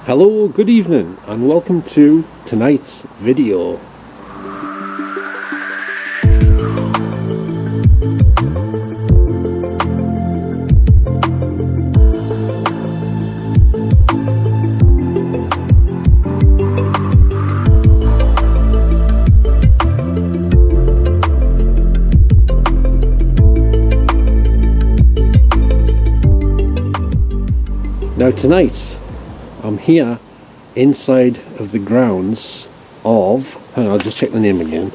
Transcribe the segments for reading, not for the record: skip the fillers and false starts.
Hello, good evening, and welcome to tonight's video. Now tonight, I'm here inside of the grounds of, hang on, I'll just check the name again.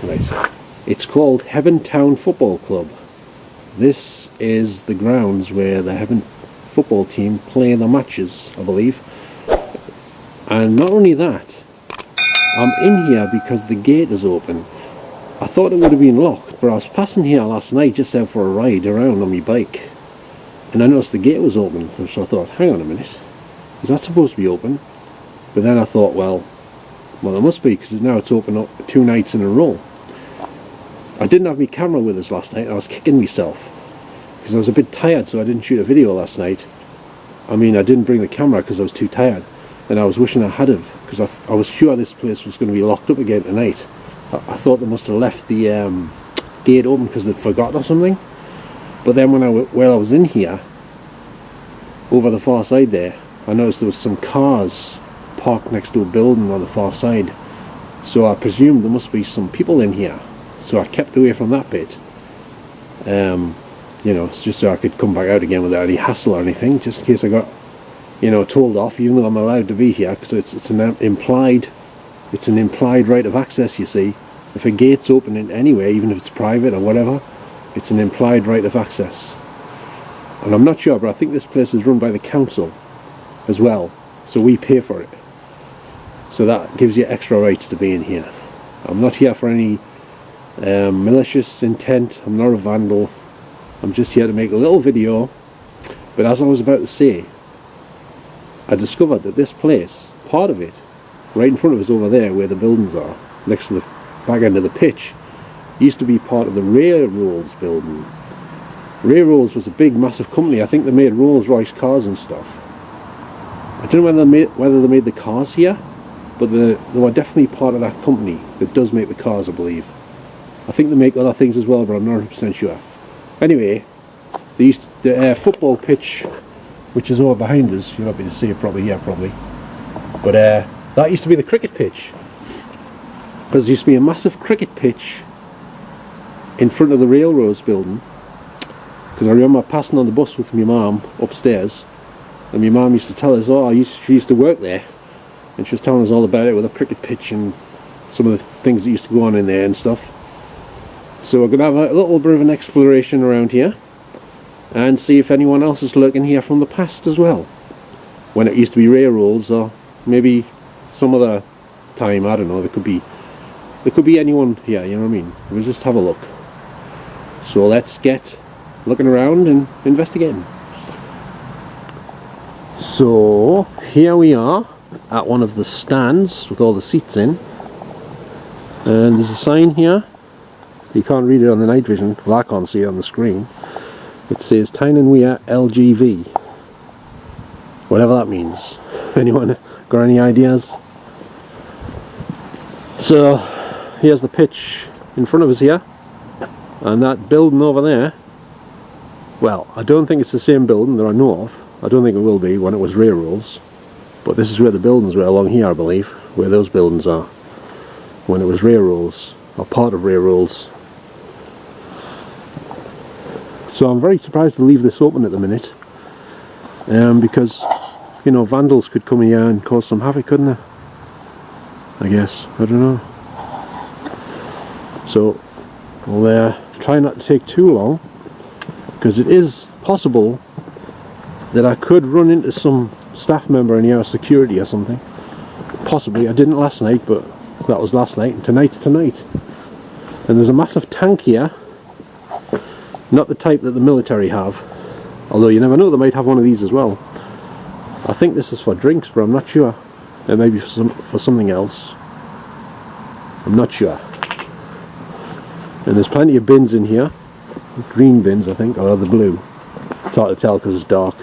Right. It's called Hebburn Town Football Club. This is the grounds where the Hebburn football team play their matches, I believe. And not only that, I'm in here because the gate is open. I thought it would have been locked, but I was passing here last night just out for a ride around on my bike. And I noticed the gate was open, so I thought, hang on a minute, is that supposed to be open? But then I thought, well it must be, because now it's open up 2 nights in a row. I didn't have my camera with us last night, and I was kicking myself, because I was a bit tired, so I didn't shoot a video last night. I mean, I didn't bring the camera because I was too tired, and I was wishing I had have, because I was sure this place was going to be locked up again tonight. I thought they must have left the gate open because they'd forgotten or something. But then when I was in here, over the far side there, I noticed there was some cars parked next to a building on the far side. So I presumed there must be some people in here. So I kept away from that bit. You know, it's just so I could come back out again without any hassle or anything, just in case I got, you know, told off, even though I'm allowed to be here, because it's an implied right of access, you see. If a gate's open in any way, even if it's private or whatever, it's an implied right of access. And I'm not sure, but I think this place is run by the council as well, so we pay for it. So that gives you extra rights to be in here. I'm not here for any malicious intent. I'm not a vandal. I'm just here to make a little video. But as I was about to say, I discovered that this place, part of it, right in front of us over there where the buildings are, next to the back end of the pitch, used to be part of the Reyrolle building. Reyrolle was a big, massive company. I think they made Rolls-Royce cars and stuff. I don't know whether they made the cars here, but they were definitely part of that company that does make the cars, I believe. I think they make other things as well, but I'm not 100% sure. Anyway, the football pitch, which is over behind us, you'll not be able to see it probably here, probably. But that used to be the cricket pitch. Because there used to be a massive cricket pitch in front of the Reyrolle building, because I remember passing on the bus with my mum upstairs, and my mum used to tell us, she used to work there, and she was telling us all about it with a cricket pitch and some of the things that used to go on in there and stuff. So we're going to have a little bit of an exploration around here and see if anyone else is lurking here from the past as well, when it used to be Reyrolle, or maybe some other time, I don't know. There could be anyone here, you know what I mean? We'll just have a look. So let's get looking around and investigating. So here we are at one of the stands with all the seats in, and there's a sign here. You can't read it on the night vision, well I can't see it on the screen. It says Tynanweir LGV, whatever that means. Anyone got any ideas? So here's the pitch in front of us here. And that building over there, well, I don't think it's the same building that I know of. I don't think it will be when it was Reyrolle. But this is where the buildings were, along here I believe, where those buildings are. When it was Reyrolle, or part of Reyrolle. So I'm very surprised to leave this open at the minute. Because, you know, vandals could come here and cause some havoc, couldn't they? I guess, I don't know. So we'll try not to take too long, because it is possible that I could run into some staff member in here, security or something. Possibly. I didn't last night, but that was last night, and tonight's tonight. And there's a massive tank here, not the type that the military have, although you never know, they might have one of these as well. I think this is for drinks, but I'm not sure. It may be for something else. I'm not sure. And there's plenty of bins in here. Green bins, I think, or the blue. It's hard to tell because it's dark.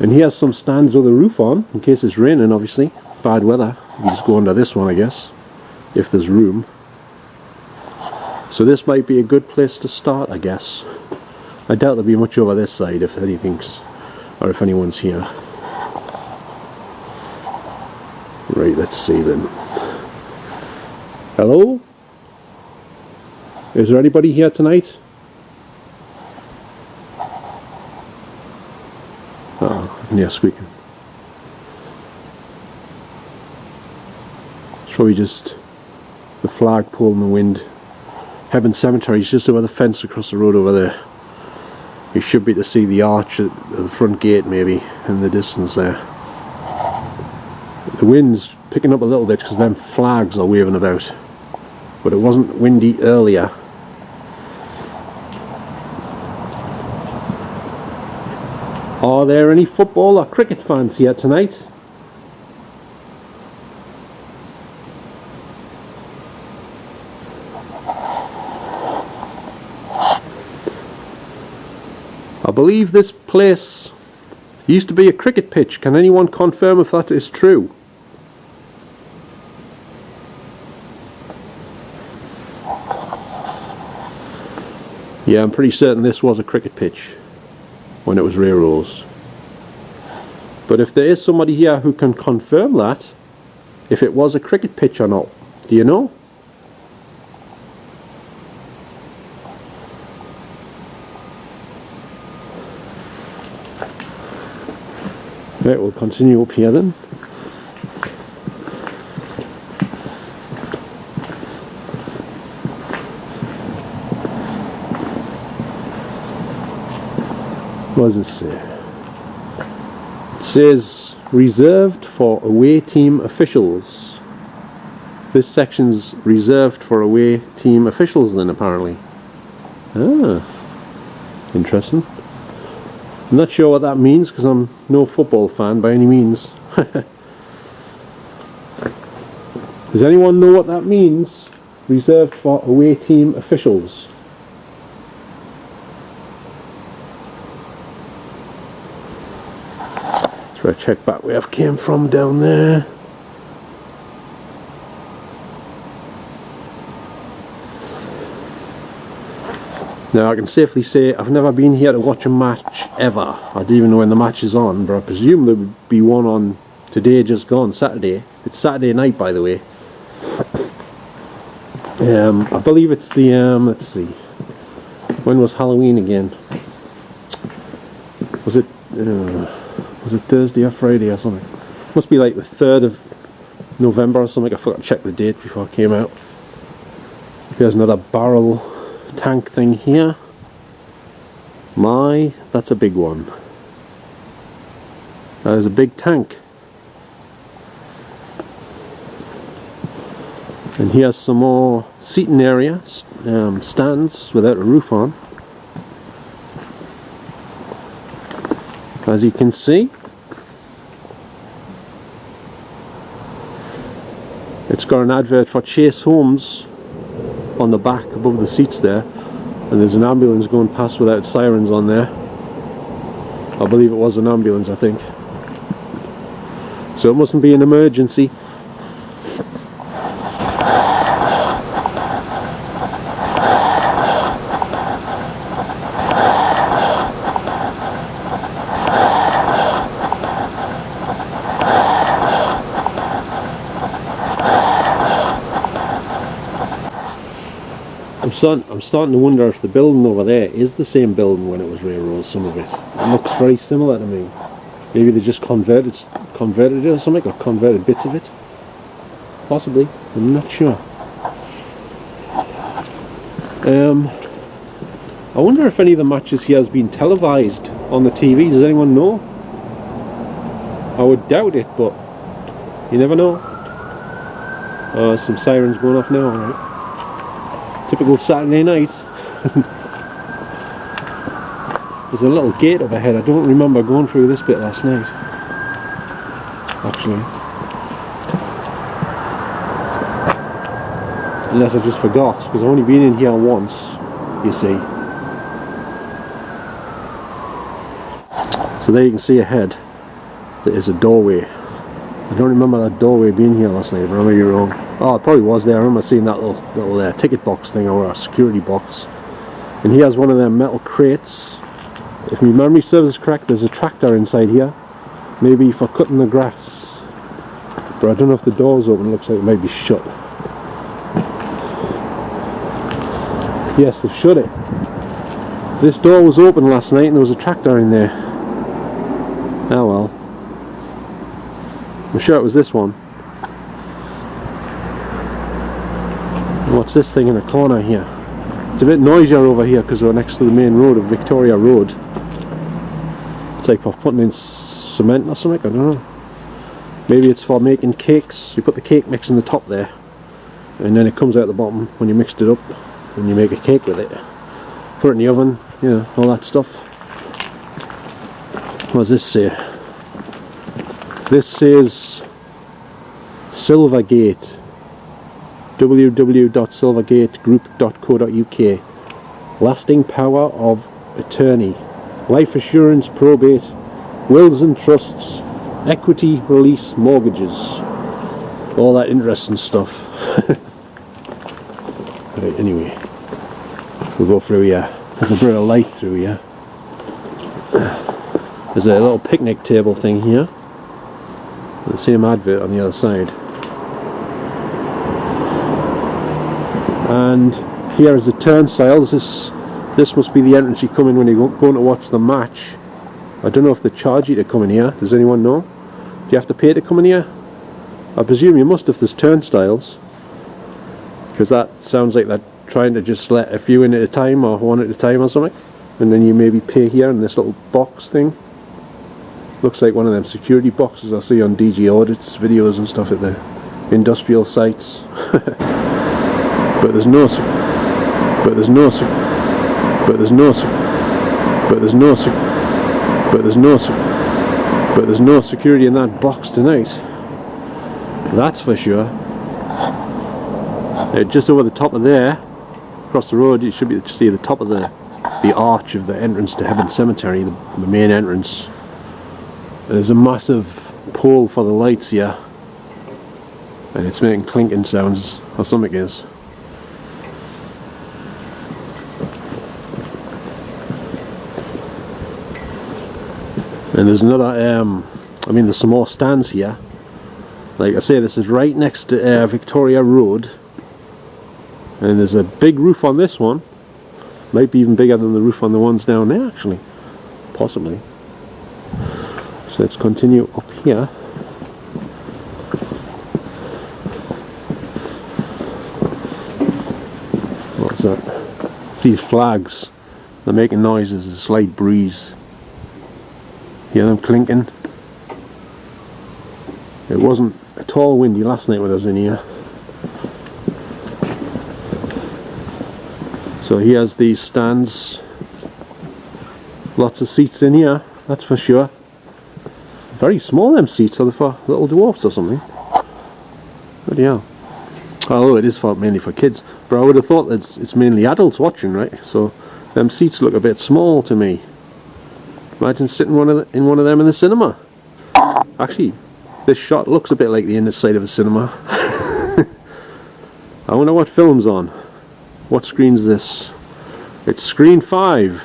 And he has some stands with a roof on, in case it's raining, obviously. Bad weather. You just go under this one, I guess, if there's room. So this might be a good place to start, I guess. I doubt there'll be much over this side, if anything's, or if anyone's here. Right, let's see then. Hello? Is there anybody here tonight? Oh, yeah, squeaking. It's probably just the flagpole in the wind. Hebburn Cemetery is just over the fence across the road over there. You should be able to see the arch at the front gate maybe in the distance there. The wind's picking up a little bit because them flags are waving about. But it wasn't windy earlier. Are there any football or cricket fans here tonight? I believe this place used to be a cricket pitch. Can anyone confirm if that is true? Yeah, I'm pretty certain this was a cricket pitch when it was Reyrolle's. But if there is somebody here who can confirm that, if it was a cricket pitch or not, do you know? Right, we'll continue up here then. What does it say? It says reserved for away team officials. This section's reserved for away team officials then, apparently. Ah, interesting. I'm not sure what that means because I'm no football fan by any means. Does anyone know what that means? Reserved for away team officials. Let's try to check back where I've came from down there. Now I can safely say I've never been here to watch a match ever. I don't even know when the match is on, but I presume there would be one on today just gone, Saturday. It's Saturday night, by the way. I believe it's the, let's see, when was Halloween again? Was it Thursday or Friday or something? Must be like the 3rd of November or something. I forgot to check the date before I came out. There's another barrel tank thing here. My, that's a big one. That is a big tank. And here's some more seating area, stands without a roof on. As you can see, it's got an advert for Chase Homes on the back above the seats there, and there's an ambulance going past without sirens on there. I believe it was an ambulance, I think. So it mustn't be an emergency. I'm starting to wonder if the building over there is the same building when it was Reyrolle, some of it. It looks very similar to me. Maybe they just converted it or something, or converted bits of it. Possibly, I'm not sure. I wonder if any of the matches here has been televised on the TV. Does anyone know? I would doubt it, but you never know. There's some sirens going off now, alright. Typical Saturday night. There's a little gate up ahead. I don't remember going through this bit last night, actually. Unless I just forgot, because I've only been in here once, you see. So there you can see ahead. there is a doorway. I don't remember that doorway being here last night, but I may be wrong. Oh, it probably was there. I remember seeing that little ticket box thing, or a security box. And he has one of them metal crates. If my memory serves correct, there's a tractor inside here. Maybe for cutting the grass. But I don't know if the door's open. It looks like it might be shut. Yes, they've shut it. This door was open last night and there was a tractor in there. Oh well. I'm sure it was this one. What's this thing in the corner here? It's a bit noisier over here because we're next to the main road of Victoria Road. It's like for putting in cement or something, I don't know. Maybe it's for making cakes. You put the cake mix in the top there and then it comes out the bottom when you mixed it up and you make a cake with it. Put it in the oven, you know, all that stuff. What does this say? This says Silvergate, www.silvergategroup.co.uk. Lasting power of attorney, life assurance, probate, wills and trusts, equity release mortgages, all that interesting stuff. Right, anyway, we'll go through here. There's a bit of light through here. There's a little picnic table thing here. The same advert on the other side. And here is the turnstiles. This must be the entrance you come in when you're going to watch the match. I don't know if they charge you to come in here. Does anyone know? Do you have to pay to come in here? I presume you must if there's turnstiles. Because that sounds like they're trying to just let a few in at a time or one at a time or something. And then you maybe pay here in this little box thing. Looks like one of them security boxes I see on DG audits videos and stuff at the industrial sites. But there's no security in that box tonight. That's for sure. Just over the top of there, across the road, you should be to see the top of the arch of the entrance to Hebburn Cemetery, the main entrance. There's a massive pole for the lights here, and it's making clinking sounds, or something is. And there's another, I mean there's some more stands here. Like I say, this is right next to Victoria Road, and there's a big roof on this one. Might be even bigger than the roof on the ones down there actually, possibly. So let's continue up here. What's that? It's these flags. They're making noises, a slight breeze. Hear them clinking? It wasn't at all windy last night when I was in here. So here's these stands. Lots of seats in here, that's for sure. Very small them seats, are they for little dwarfs or something? Bloody hell. Although it is mainly for kids, but I would have thought that it's mainly adults watching, right? So them seats look a bit small to me. Imagine sitting in one of them in the cinema. Actually, this shot looks a bit like the inside of a cinema. I wonder what film's on. What screen's this? It's screen 5.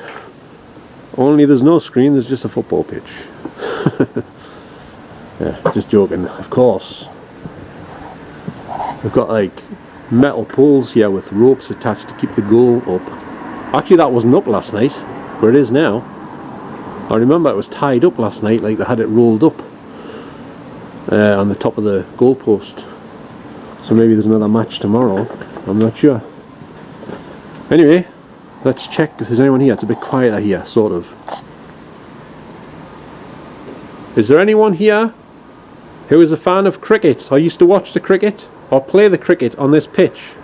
Only there's no screen, there's just a football pitch. Yeah, just joking, of course. We've got like metal poles here with ropes attached to keep the goal up. Actually that wasn't up last night, but it is now. I remember it was tied up last night, like they had it rolled up on the top of the goalpost. So maybe there's another match tomorrow, I'm not sure. Anyway, let's check if there's anyone here. It's a bit quieter here, sort of. Is there anyone here who is a fan of cricket, or used to watch the cricket, or play the cricket on this pitch?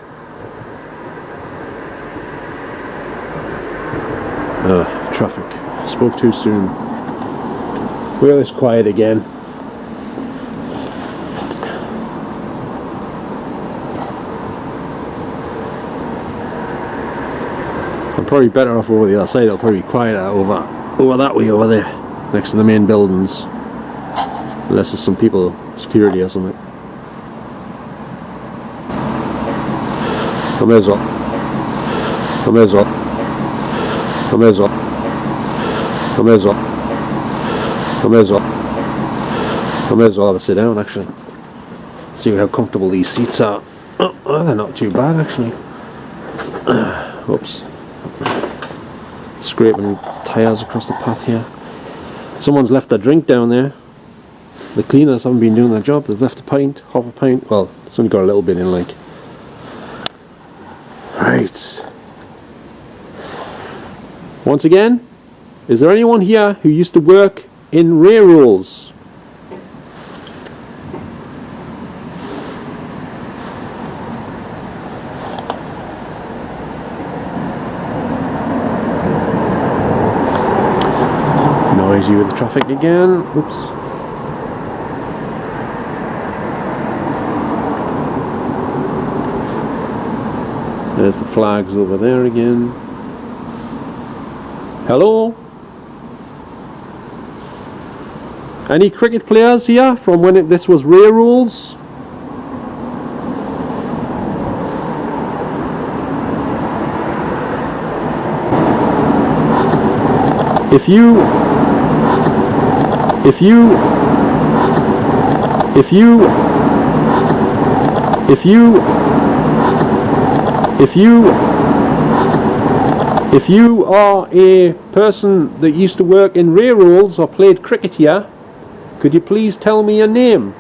Traffic. Spoke too soon. Wheel is quiet again. I'm probably better off over the other side. It'll probably be quieter over that way over there, next to the main buildings. Unless there's some people, security or something. I may as well. I may as well. I may as well. I may as well. I may as well. I may as well have a sit down actually. See how comfortable these seats are. Oh, they're not too bad actually. Oops. Scraping tyres across the path here. Someone's left their drink down there. The cleaners haven't been doing their job. They've left a pint, half a pint. Well, it's only got a little bit in, like. Right. Once again, is there anyone here who used to work in Rayrolles? Noisy with the traffic again. Oops. There's the flags over there again. Hello? Any cricket players here from when this was Rayrolles? If you are a person that used to work in Rayrolles or played cricket here, could you please tell me your name?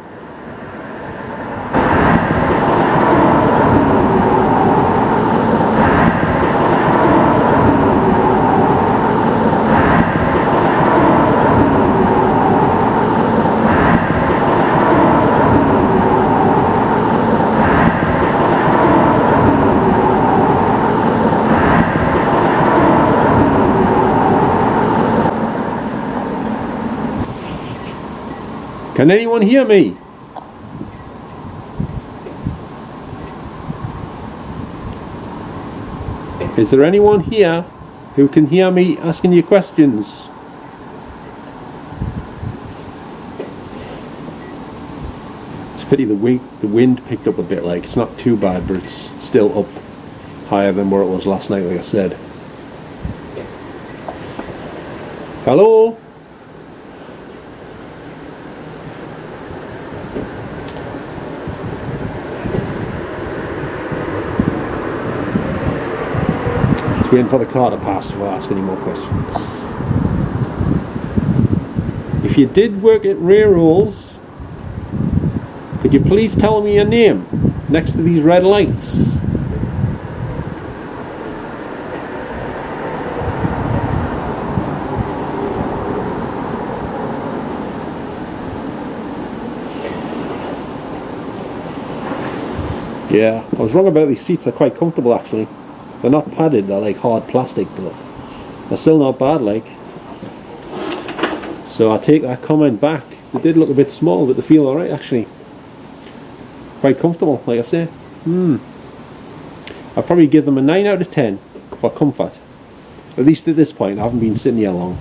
Can anyone hear me? Is there anyone here who can hear me asking you questions? It's a pity the wind picked up a bit, like it's not too bad, but it's still up higher than where it was last night, like I said. Hello? Waiting for the car to pass before I ask any more questions. If you did work at Rayrolles, could you please tell me your name next to these red lights? Yeah, I was wrong about these seats. They're quite comfortable actually. They're not padded, they're like hard plastic, but they're still not bad, like. So I take that comment back. They did look a bit small, but they feel alright actually. Quite comfortable, like I say. I'd probably give them a 9 out of 10 for comfort. At least at this point, I haven't been sitting here long.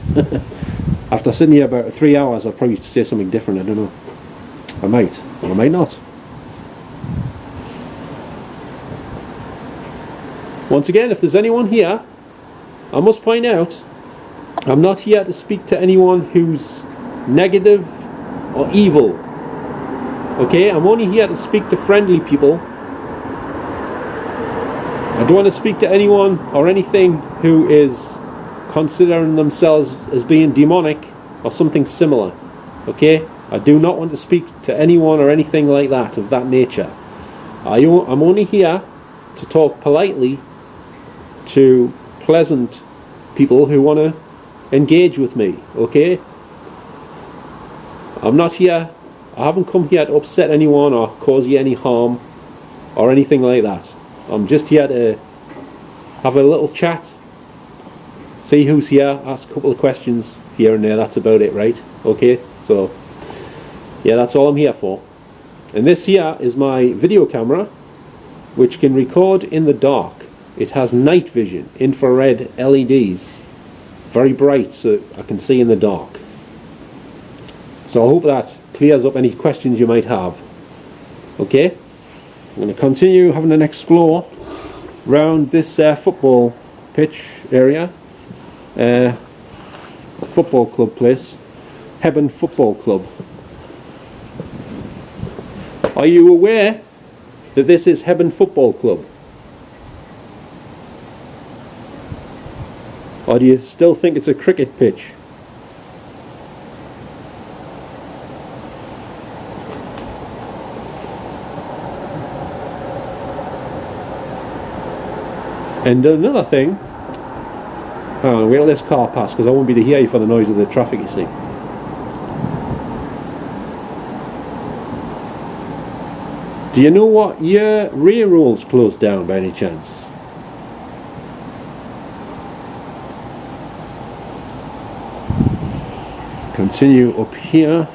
After sitting here about 3 hours, I'll probably say something different, I don't know. I might, or I might not. Once again, if there's anyone here, I must point out, I'm not here to speak to anyone who's negative or evil. Okay, I'm only here to speak to friendly people. I don't want to speak to anyone or anything who is considering themselves as being demonic or something similar. Okay, I do not want to speak to anyone or anything like that, of that nature. I'm only here to talk politely to pleasant people who want to engage with me, okay? I'm not here, I haven't come here to upset anyone or cause you any harm or anything like that. I'm just here to have a little chat, see who's here, ask a couple of questions here and there, that's about it, right? Okay, so yeah, that's all I'm here for. And this here is my video camera, which can record in the dark. It has night vision, infrared LEDs, very bright so I can see in the dark. So I hope that clears up any questions you might have. Okay, I'm going to continue having an explore around this football pitch area, football club place, Hebburn Football Club. Are you aware that this is Hebburn Football Club? Or do you still think it's a cricket pitch? And another thing, wait till this car pass, because I won't be to hear you for the noise of the traffic, you see. Do you know what year Rayrolle's closed down by any chance? Continue up here.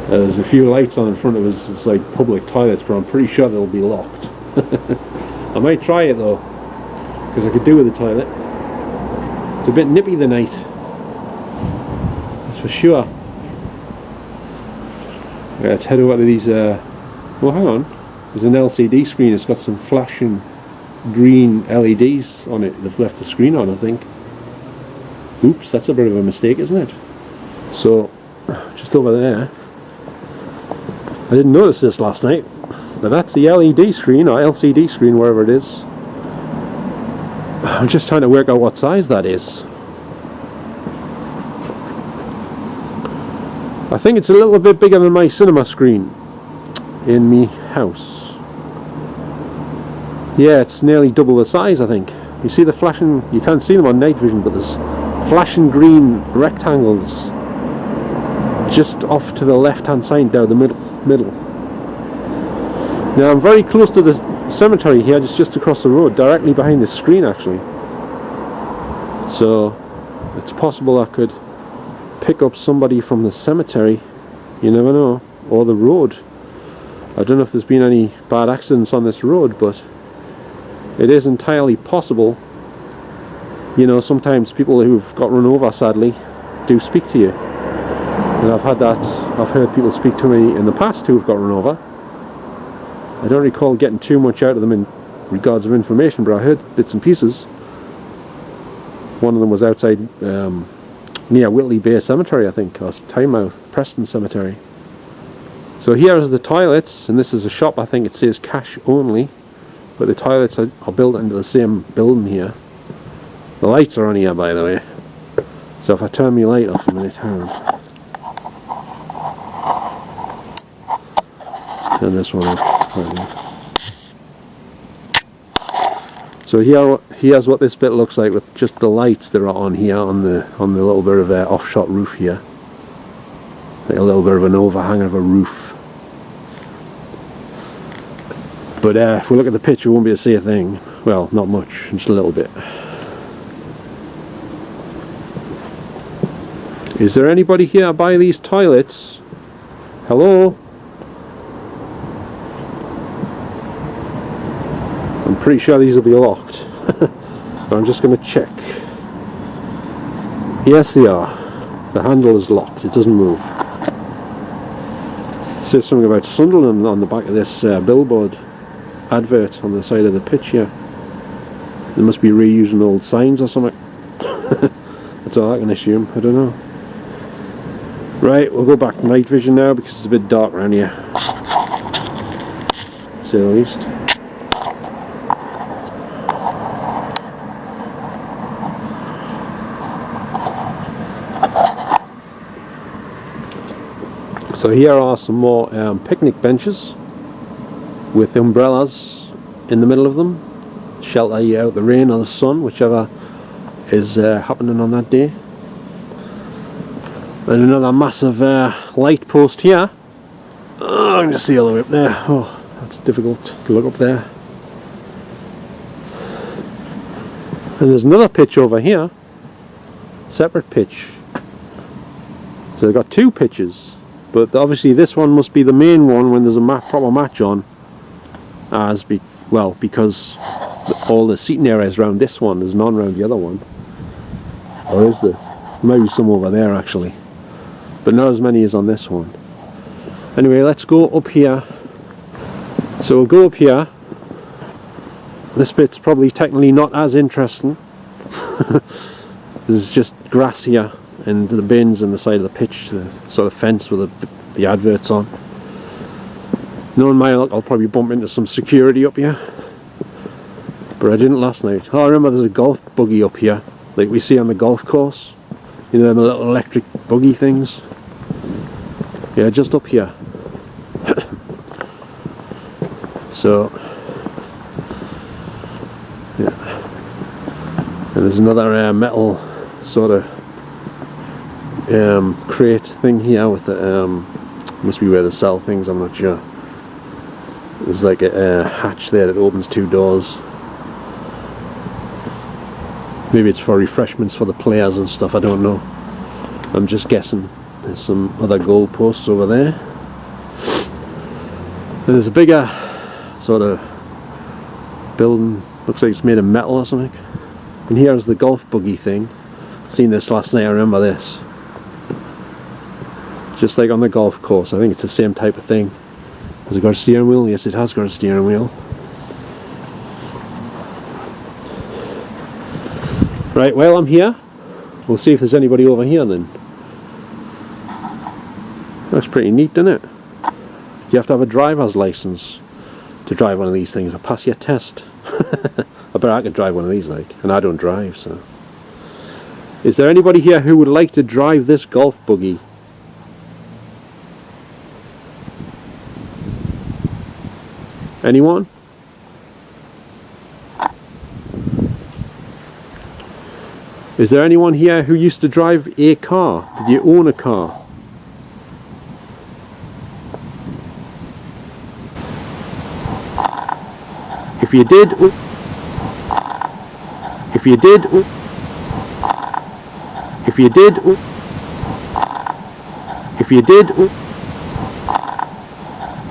There's a few lights on in front of us. It's like public toilets, but I'm pretty sure they'll be locked. I might try it though, because I could do with the toilet. It's a bit nippy the night, that's for sure. Yeah, let's head over to these. Oh, hang on. There's an LCD screen. It's got some flashing green LEDs on it. They've left the screen on, I think. Oops, that's a bit of a mistake, isn't it? So, just over there. I didn't notice this last night, but that's the LED screen, or LCD screen, wherever it is. I'm just trying to work out what size that is. I think it's a little bit bigger than my cinema screen in me house. Yeah, it's nearly double the size, I think. You see the flashing, you can't see them on night vision, but there's flashing green rectangles just off to the left hand side down the middle. Now I'm very close to the cemetery here, just across the road, directly behind this screen actually. So it's possible I could pick up somebody from the cemetery, you never know, or the road. I don't know if there's been any bad accidents on this road, but it is entirely possible. You know, sometimes people who've got run over sadly do speak to you, and I've heard people speak to me in the past who've got run over. I don't recall getting too much out of them in regards of information, but I heard bits and pieces. One of them was outside near Whitley Bay Cemetery, I think, or Tynemouth, Preston Cemetery. So here is the toilets, and this is a shop. I think it says cash only, but the toilets are built into the same building here. The lights are on here, by the way, so if I turn my light off a minute, hang on. Turn this one off. So here's what this bit looks like with just the lights that are on here on the little bit of offshot roof here, like a little bit of an overhang of a roof. But if we look at the picture, we won't be able to see a thing. Well, not much, just a little bit. Is there anybody here by these toilets? Hello? I'm pretty sure these will be locked. But I'm just going to check. Yes, they are. The handle is locked, it doesn't move. It says something about Sunderland on the back of this billboard advert on the side of the pitch here. They must be reusing old signs or something. That's all I can assume, I don't know. Right, we'll go back to night vision now because it's a bit dark around here, to say the least. So here are some more picnic benches with umbrellas in the middle of them, shelter you out the rain or the sun, whichever is happening on that day. And another massive light post here. Oh, I can just see all the way up there. Oh, that's difficult to look up there. And there's another pitch over here, separate pitch. So they've got two pitches, but obviously this one must be the main one when there's a proper match on, because all the seating areas around this one. There's none around the other one. Or is there? Maybe some over there actually, but not as many as on this one. Anyway, let's go up here. So we'll go up here. This bit's probably technically not as interesting. There's just grass here and the bins and the side of the pitch, the sort of fence with the adverts on. Knowing my luck, I'll probably bump into some security up here, but I didn't last night. Oh, I remember there's a golf buggy up here, like we see on the golf course. You know, them little electric buggy things. Yeah, just up here. So, yeah. And there's another metal sort of crate thing here with the must be where they sell things, I'm not sure. There's like a hatch there that opens 2 doors. Maybe it's for refreshments for the players and stuff, I don't know. I'm just guessing. There's some other goal posts over there. And there's a bigger sort of building, looks like it's made of metal or something. And here's the golf buggy thing. Seen this last night, I remember this. Just like on the golf course, I think it's the same type of thing. Has it got a steering wheel? Yes, it has got a steering wheel. Right, well, I'm here. We'll see if there's anybody over here then. That's pretty neat, isn't it? You have to have a driver's license to drive one of these things or pass your test. I bet I could drive one of these, like, and I don't drive, so. Is there anybody here who would like to drive this golf buggy? Anyone? Is there anyone here who used to drive a car? Did you own a car? If you did, if you did, if you did, if you did,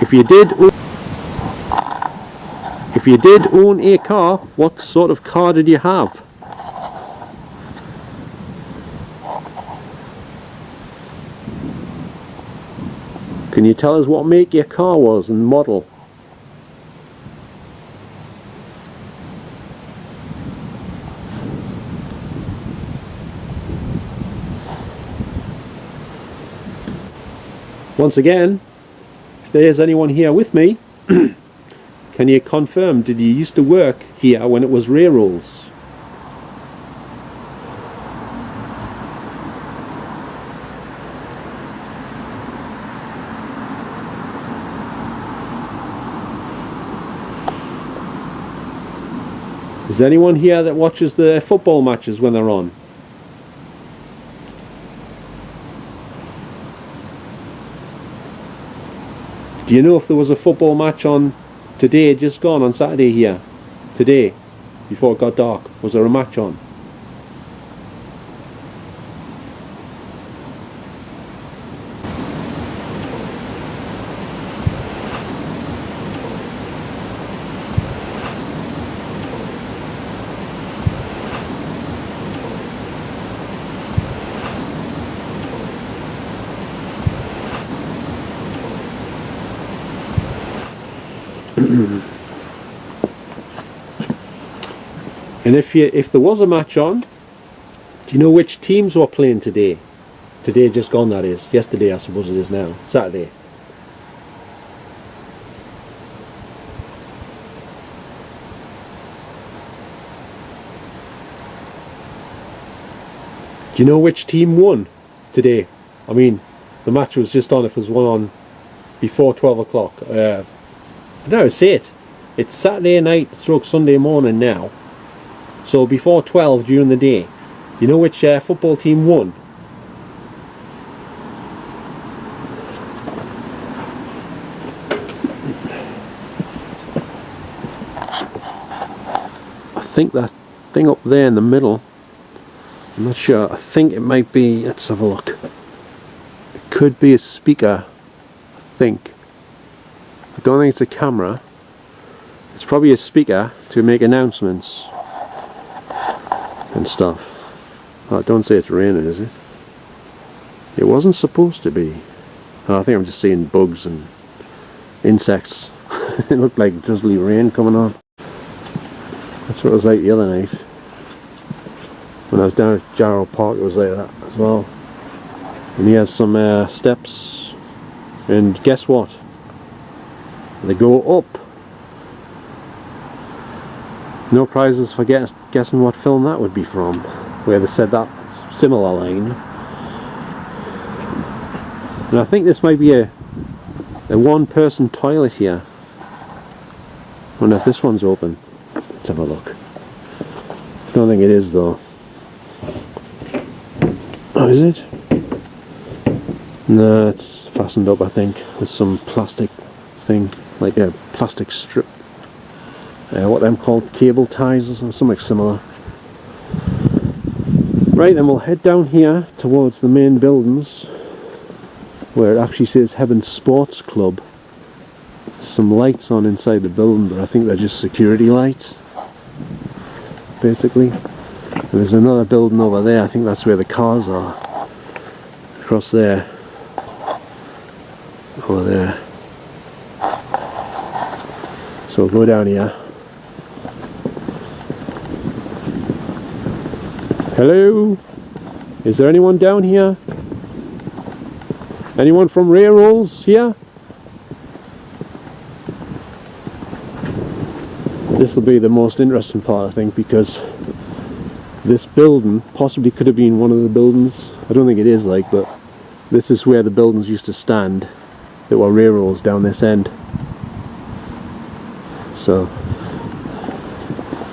if you did, if you did own a car, what sort of car did you have? Can you tell us what make your car was and model? Once again, if there is anyone here with me, can you confirm, did you used to work here when it was Rayrolles? Is there anyone here that watches the football matches when they're on? Do you know if there was a football match on today, just gone on Saturday here? Today, before it got dark, was there a match on? And if there was a match on, do you know which teams were playing today? Today just gone, that is. Yesterday I suppose it is now. Saturday. Do you know which team won today? I mean, the match was just on, if there was one on before 12 o'clock. No, say it. It's Saturday night stroke Sunday morning now. So before 12 during the day. You know which football team won? I think that thing up there in the middle, I'm not sure, I think it might be, let's have a look. It could be a speaker, I think. I don't think it's a camera. It's probably a speaker to make announcements and stuff. Oh, don't say it's raining, is it? It wasn't supposed to be. Oh, I think I'm just seeing bugs and insects. It looked like drizzly rain coming on. That's what it was like the other night. When I was down at Jarrow Park, it was like that as well. And he has some steps. And guess what? They go up. No prizes for guessing what film that would be from, where they said that similar line. And I think this might be a one-person toilet here. I wonder if this one's open. Let's have a look. Don't think it is though. Oh, is it? No, it's fastened up, I think, with some plastic thing, like a plastic strip. What them called, cable ties or something similar. Right, then we'll head down here towards the main buildings, where it actually says Hebburn Sports Club. There's some lights on inside the building, but I think they're just security lights, basically. And there's another building over there, I think that's where the cars are. Across there. Over there. So we'll go down here. Hello? Is there anyone down here? Anyone from Rayrolles here? This will be the most interesting part, I think, because this building possibly could have been one of the buildings. I don't think it is, like, but this is where the buildings used to stand that were Rayrolles down this end. So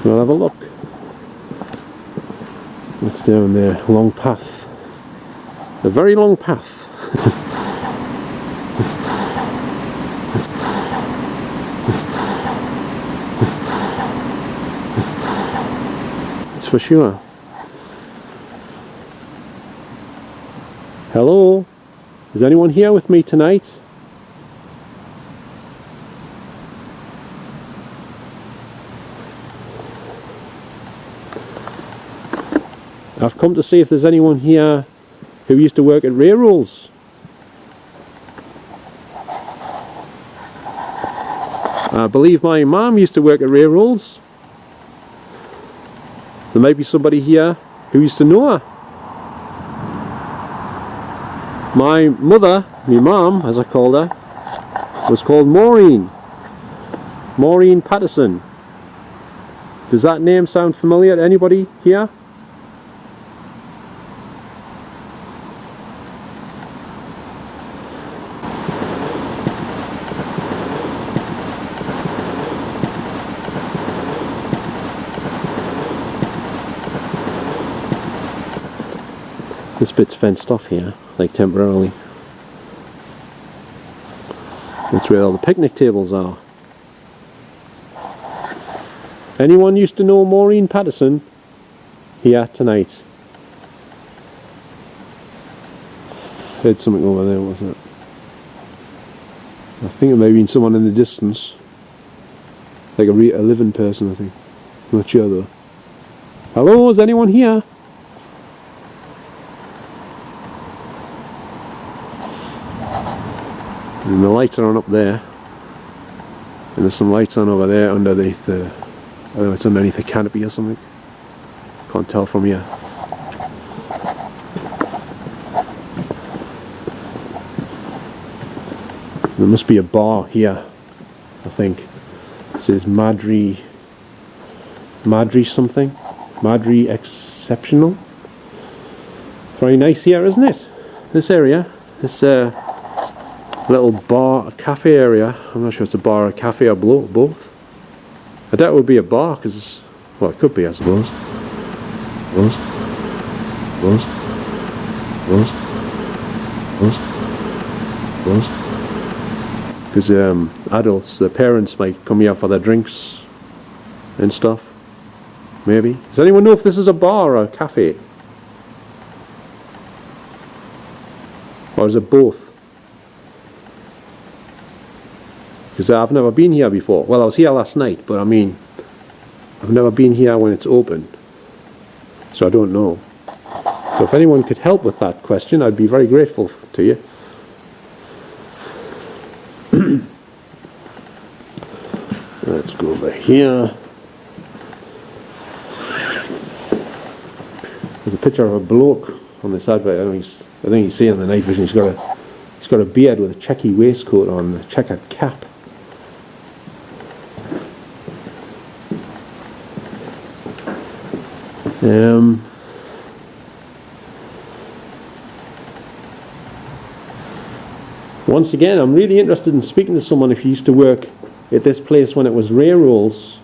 we'll have a look. What's down there? Long path. A very long path. That's for sure. Hello? Is anyone here with me tonight? I've come to see if there's anyone here who used to work at Rayrolles. I believe my mum used to work at Rayrolles. There might be somebody here who used to know her. My mother, my mum as I called her, was called Maureen. Maureen Patterson. Does that name sound familiar to anybody here? This bit's fenced off here, like temporarily. That's where all the picnic tables are. Anyone used to know Maureen Patterson here tonight? Heard something over there, wasn't it? I think it may have been someone in the distance. Like a living person, I think. I'm not sure though. Hello, is anyone here? And the lights are on up there, and there's some lights on over there underneath the, I don't know, it's underneath a canopy or something. Can't tell from here. There must be a bar here, I think. It says Madri something. Madri Exceptional. Very nice here, isn't it? This area. This little bar, cafe area. I'm not sure if it's a bar or a cafe or both. I doubt it would be a bar because, well, it could be, I suppose. Because adults, their parents might come here for their drinks and stuff. Maybe. Does anyone know if this is a bar or a cafe? Or is it both? because I've never been here before. Well, I was here last night, but I mean, I've never been here when it's open, so I don't know. So if anyone could help with that question, I'd be very grateful to you. Let's go over here. There's a picture of a bloke on this advert. I think you see in the night vision. He's got a beard with a checky waistcoat on, a checkered cap. Once again, I'm really interested in speaking to someone if you used to work at this place when it was Reyrolle's.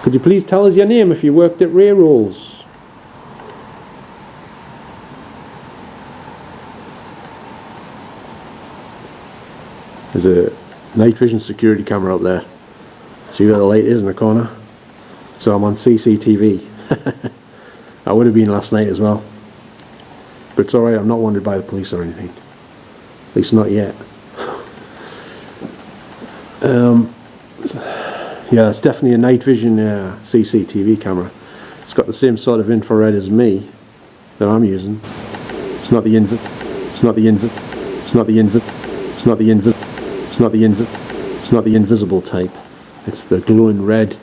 Could you please tell us your name if you worked at Reyrolle's? There's a night vision security camera up there. See where the light is in the corner? So I'm on CCTV. I would have been last night as well. But it's alright, I'm not wanted by the police or anything. At least not yet. Yeah, it's definitely a night vision CCTV camera. It's got the same sort of infrared as me that I'm using. It's not the invisible type. It's the glowing red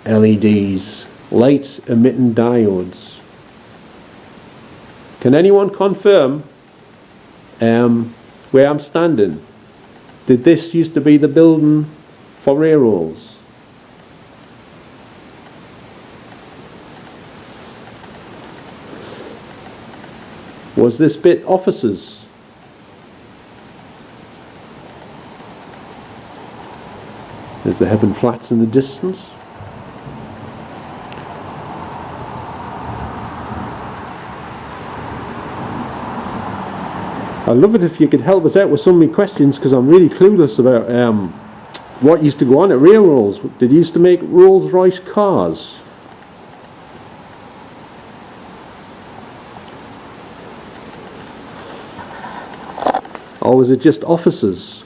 LEDs, light emitting diodes. Can anyone confirm where I'm standing? Did this used to be the building for Reyrolle's? Was this bit offices? There's the Hebburn flats in the distance. I'd love it if you could help us out with some of my questions, because I'm really clueless about what used to go on at Reyrolle's. Did you used to make Rolls Royce cars? Or was it just offices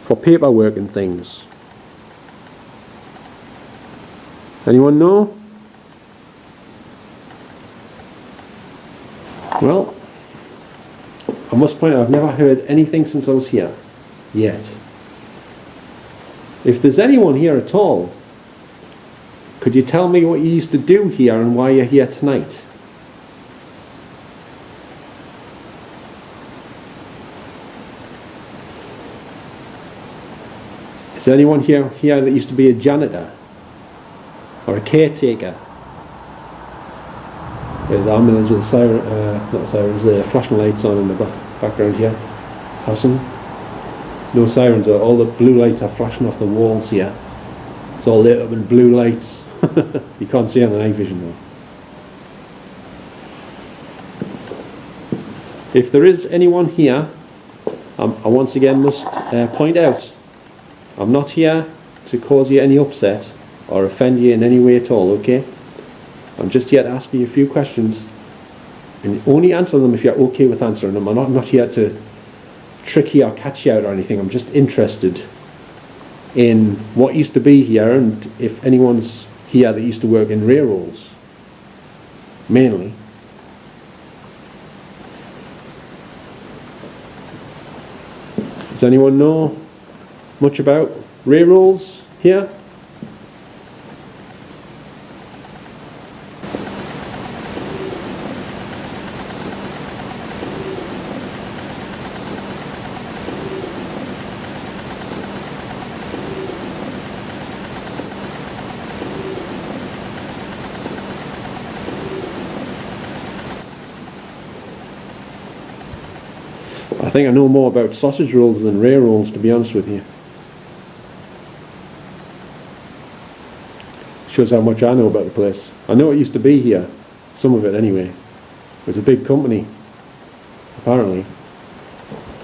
for paperwork and things? Anyone know? Well, I must point out I've never heard anything since I was here, yet. If there's anyone here at all, could you tell me what you used to do here and why you're here tonight? Is there anyone here that used to be a janitor or a caretaker? There's ambulance with not sirens, flashing lights on in the background here. Passing. No sirens, all the blue lights are flashing off the walls here. It's all lit up in blue lights. You can't see on the night vision though. If there is anyone here, I once again must point out, I'm not here to cause you any upset or offend you in any way at all, okay? I'm just here to ask you a few questions, and only answer them if you're okay with answering them. I'm not here to trick you or catch you out or anything. I'm just interested in what used to be here, and if anyone's here that used to work in Reyrolle's, mainly. Does anyone know much about Reyrolle's here? I think I know more about sausage rolls than Reyrolle's, to be honest with you. Shows how much I know about the place. I know it used to be here, some of it anyway. It was a big company, apparently.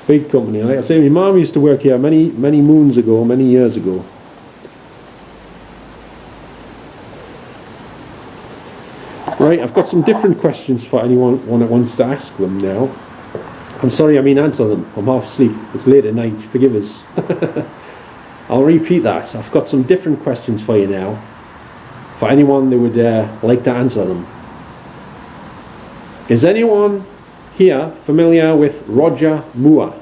Big company. Like I say, my mum used to work here many moons ago, many years ago. Right, I've got some different questions for anyone that wants to ask them now. I'm sorry, I mean answer them. I'm half asleep. It's late at night. Forgive us. I'll repeat that. I've got some different questions for you now. For anyone that would like to answer them. Is anyone here familiar with Roger Moore?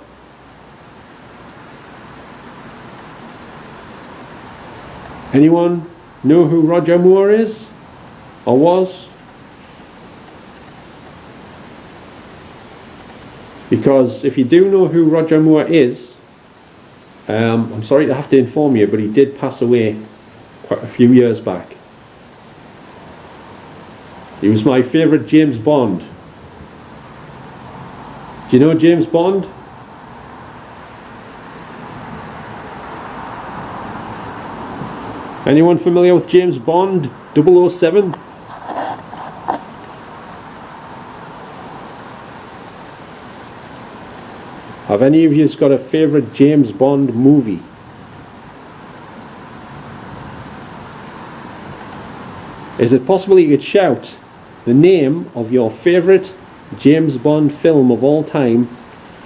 Anyone know who Roger Moore is? Or was? Because if you do know who Roger Moore is, I'm sorry to have to inform you, but he did pass away quite a few years back. He was my favourite James Bond. Do you know James Bond? Anyone familiar with James Bond 007? Have any of you got a favourite James Bond movie? Is it possible you could shout the name of your favourite James Bond film of all time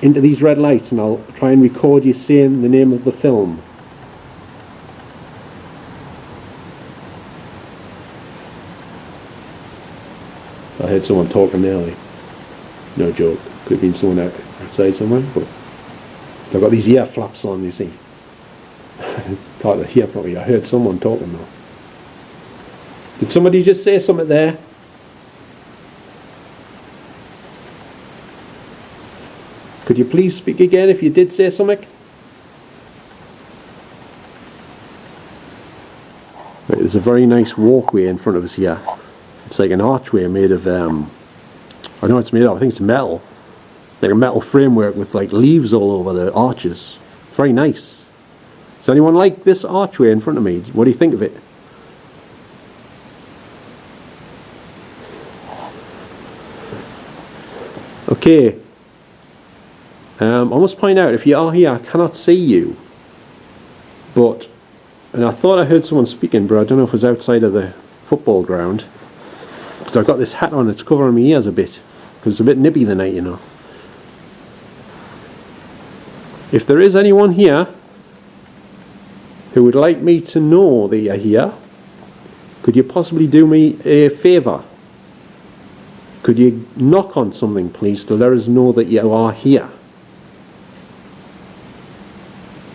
into these red lights, and I'll try and record you saying the name of the film? I heard someone talking nearly. No joke. Could have been someone outside somewhere, but I've got these ear flaps on, you see. It's hard to hear properly. I heard someone talking though. Did somebody just say something there? Could you please speak again if you did say something? Right, there's a very nice walkway in front of us here. It's like an archway made of, I know it's made of, I think it's metal. Like a metal framework with like leaves all over the arches. Very nice. Does anyone like this archway in front of me? What do you think of it? Okay. I must point out, if you are here, I cannot see you. But, and I thought I heard someone speaking, but I don't know if it was outside of the football ground. Because I've got this hat on, it's covering my ears a bit. Because it's a bit nippy the night, you know. If there is anyone here who would like me to know that you're here, could you possibly do me a favour? Could you knock on something, please, to let us know that you are here?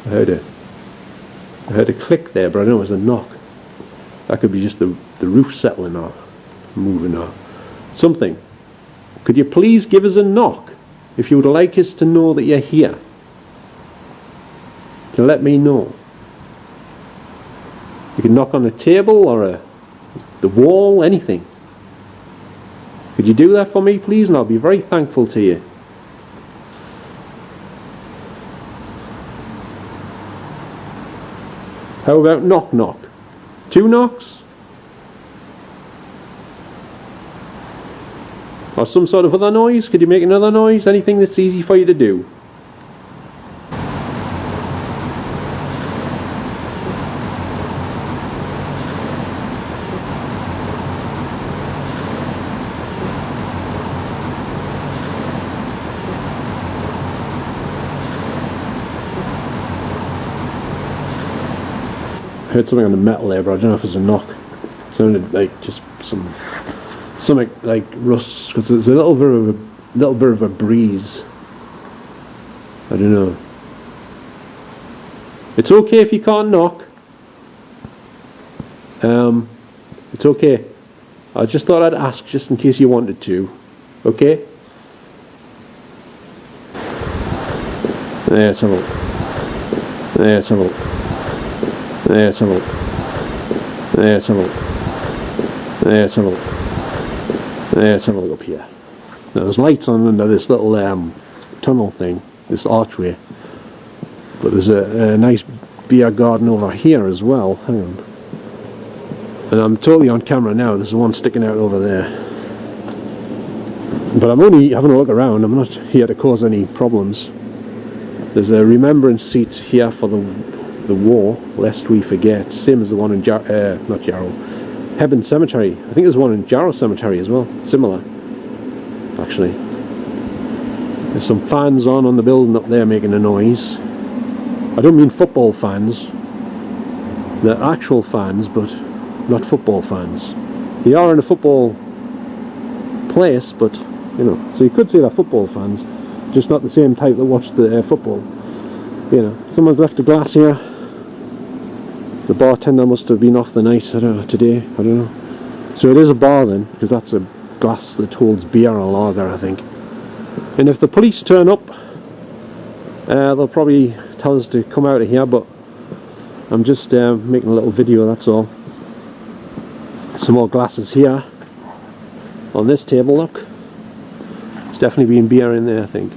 I heard a click there, but I know it was a knock. That could be just the roof settling or moving or something. Could you please give us a knock if you would like us to know that you're here? To let me know. You can knock on a table or the wall, anything. Could you do that for me, please? And I'll be very thankful to you. How about knock knock? 2 knocks? Or some sort of other noise? Could you make another noise? Anything that's easy for you to do? I heard something on the metal there, but I don't know if it was a knock. It sounded like just something like rust, because there's a little bit of a breeze. I don't know. It's okay if you can't knock. It's okay. I just thought I'd ask just in case you wanted to. Okay? Let's have a look. Let's have a look. Let's have a look. Let's have a look. Let's have a look. Let's have a look up here. Now, there's lights on under this little tunnel thing, this archway. But there's a nice beer garden over here as well. Hang on. And I'm totally on camera now. There's one sticking out over there. But I'm only having a look around. I'm not here to cause any problems. There's a remembrance seat here for the war, lest we forget. Same as the one in Hebburn Cemetery. I think there's one in Jarrow Cemetery as well. Similar, actually. There's some fans on the building up there making a noise. I don't mean football fans. They're actual fans, but not football fans. They are in a football place, but you know, so you could say they're football fans, just not the same type that watch the football. You know, someone's left a glass here. The bartender must have been off the night, I don't know, today, I don't know. So it is a bar then, because that's a glass that holds beer or lager, I think. And if the police turn up, they'll probably tell us to come out of here, but I'm just making a little video, that's all. Some more glasses here on this table, look. There's definitely been beer in there, I think,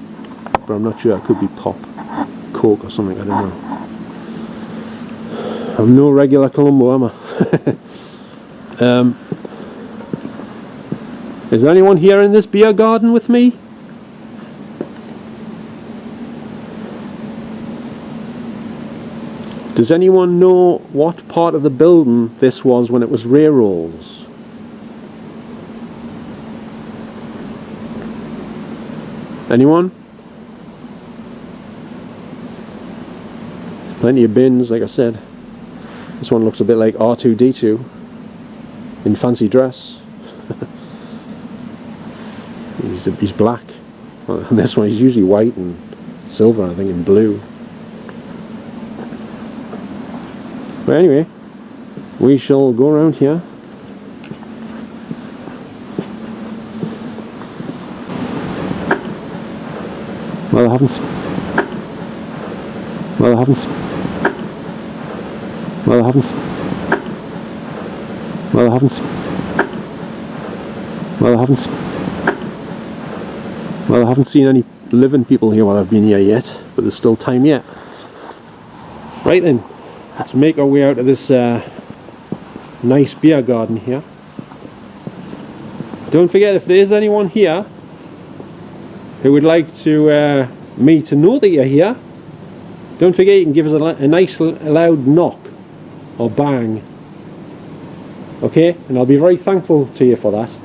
but I'm not sure. It could be pop, Coke or something, I don't know. I'm no regular Columbo, am I? Is there anyone here in this beer garden with me? Does anyone know what part of the building this was when it was Rayrolle's? Anyone? Plenty of bins, like I said. This one looks a bit like R2-D2 in fancy dress. He's black. And this one is usually white and silver, I think, and blue. But anyway, we shall go around here. Well, I haven't. Well, I haven't. Well, I haven't. Well, I haven't. Well, I haven't. Well, I haven't seen any living people here while I've been here yet, but there's still time yet. Right then. Let's make our way out of this nice beer garden here. Don't forget, if there is anyone here who would like to me to know that you're here, don't forget you can give us a nice loud knock or bang. Okay? And I'll be very thankful to you for that.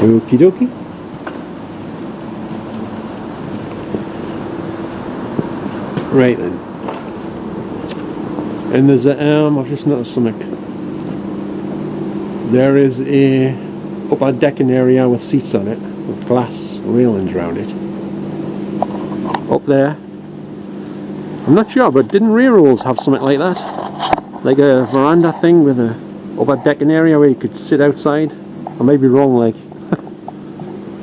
Okie dokie. Right then, and there's a I've just noticed something. There is a upper decking area with seats on it, with glass railings around it. Up there, I'm not sure, but didn't Rayrolle's have something like that? Like a veranda thing with a upper decking area where you could sit outside? I may be wrong, like.